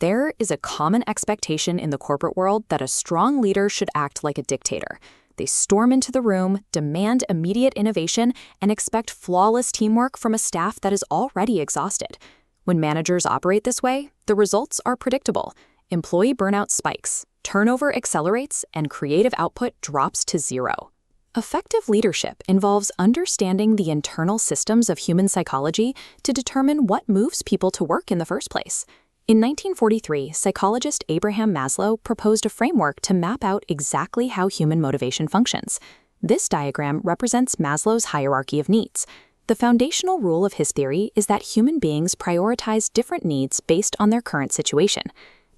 There is a common expectation in the corporate world that a strong leader should act like a dictator. They storm into the room, demand immediate innovation, and expect flawless teamwork from a staff that is already exhausted. When managers operate this way, the results are predictable. Employee burnout spikes, turnover accelerates, and creative output drops to zero. Effective leadership involves understanding the internal systems of human psychology to determine what moves people to work in the first place. In 1943, psychologist Abraham Maslow proposed a framework to map out exactly how human motivation functions. This diagram represents Maslow's hierarchy of needs. The foundational rule of his theory is that human beings prioritize different needs based on their current situation.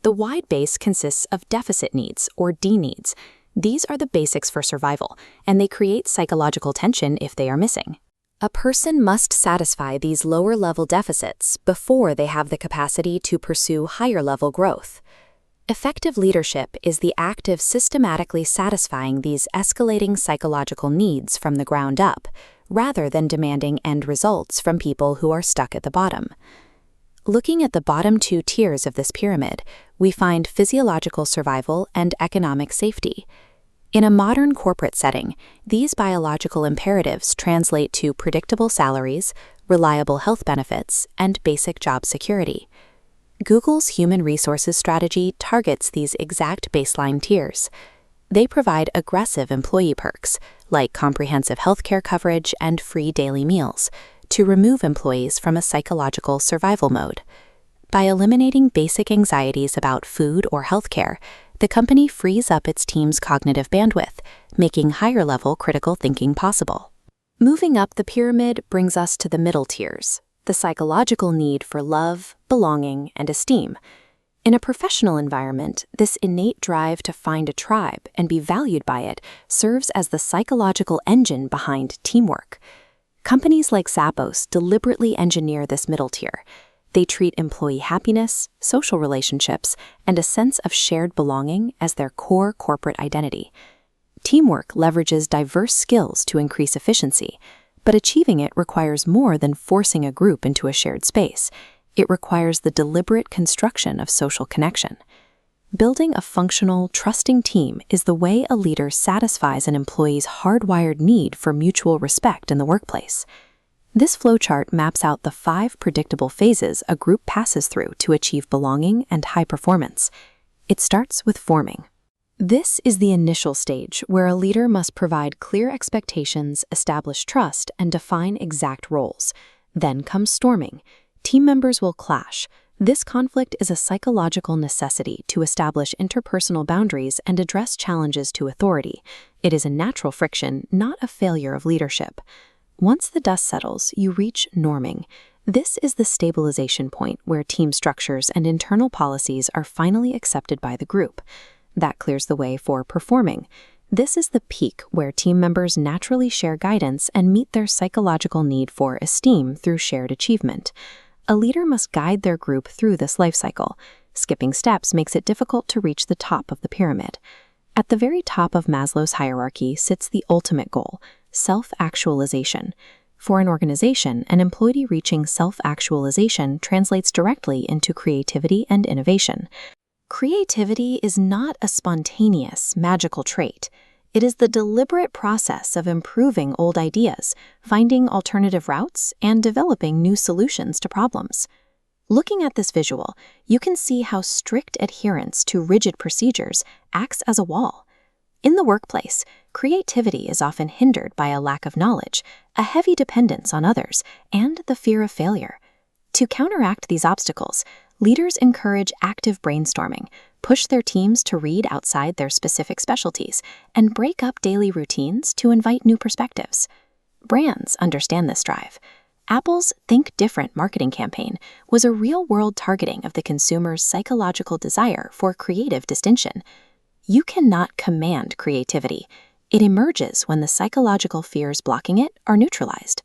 The wide base consists of deficit needs, or D needs. These are the basics for survival, and they create psychological tension if they are missing. A person must satisfy these lower-level deficits before they have the capacity to pursue higher-level growth. Effective leadership is the act of systematically satisfying these escalating psychological needs from the ground up, rather than demanding end results from people who are stuck at the bottom. Looking at the bottom two tiers of this pyramid, we find physiological survival and economic safety. In a modern corporate setting, these biological imperatives translate to predictable salaries, reliable health benefits, and basic job security. Google's human resources strategy targets these exact baseline tiers. They provide aggressive employee perks, like comprehensive healthcare coverage and free daily meals, to remove employees from a psychological survival mode. By eliminating basic anxieties about food or healthcare, the company frees up its team's cognitive bandwidth, making higher-level critical thinking possible. Moving up the pyramid brings us to the middle tiers, the psychological need for love, belonging, and esteem. In a professional environment, this innate drive to find a tribe and be valued by it serves as the psychological engine behind teamwork. Companies like Zappos deliberately engineer this middle tier. They treat employee happiness, social relationships, and a sense of shared belonging as their core corporate identity. Teamwork leverages diverse skills to increase efficiency, but achieving it requires more than forcing a group into a shared space. It requires the deliberate construction of social connection. Building a functional, trusting team is the way a leader satisfies an employee's hardwired need for mutual respect in the workplace. This flowchart maps out the 5 predictable phases a group passes through to achieve belonging and high performance. It starts with forming. This is the initial stage where a leader must provide clear expectations, establish trust, and define exact roles. Then comes storming. Team members will clash. This conflict is a psychological necessity to establish interpersonal boundaries and address challenges to authority. It is a natural friction, not a failure of leadership. Once the dust settles, you reach norming. This is the stabilization point where team structures and internal policies are finally accepted by the group. That clears the way for performing. This is the peak where team members naturally share guidance and meet their psychological need for esteem through shared achievement. A leader must guide their group through this life cycle. Skipping steps makes it difficult to reach the top of the pyramid. At the very top of Maslow's hierarchy sits the ultimate goal: self-actualization. For an organization, an employee reaching self-actualization translates directly into creativity and innovation. Creativity is not a spontaneous, magical trait. It is the deliberate process of improving old ideas, finding alternative routes, and developing new solutions to problems. Looking at this visual, you can see how strict adherence to rigid procedures acts as a wall. In the workplace, creativity is often hindered by a lack of knowledge, a heavy dependence on others, and the fear of failure. To counteract these obstacles, leaders encourage active brainstorming, push their teams to read outside their specific specialties, and break up daily routines to invite new perspectives. Brands understand this drive. Apple's Think Different marketing campaign was a real-world targeting of the consumer's psychological desire for creative distinction. You cannot command creativity. It emerges when the psychological fears blocking it are neutralized.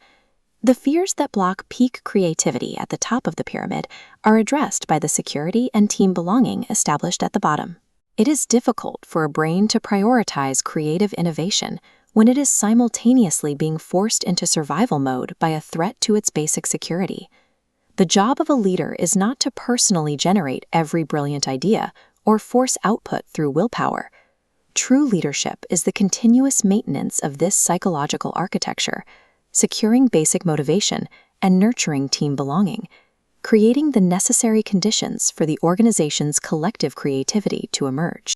The fears that block peak creativity at the top of the pyramid are addressed by the security and team belonging established at the bottom. It is difficult for a brain to prioritize creative innovation when it is simultaneously being forced into survival mode by a threat to its basic security. The job of a leader is not to personally generate every brilliant idea or force output through willpower. True leadership is the continuous maintenance of this psychological architecture, securing basic motivation and nurturing team belonging, creating the necessary conditions for the organization's collective creativity to emerge.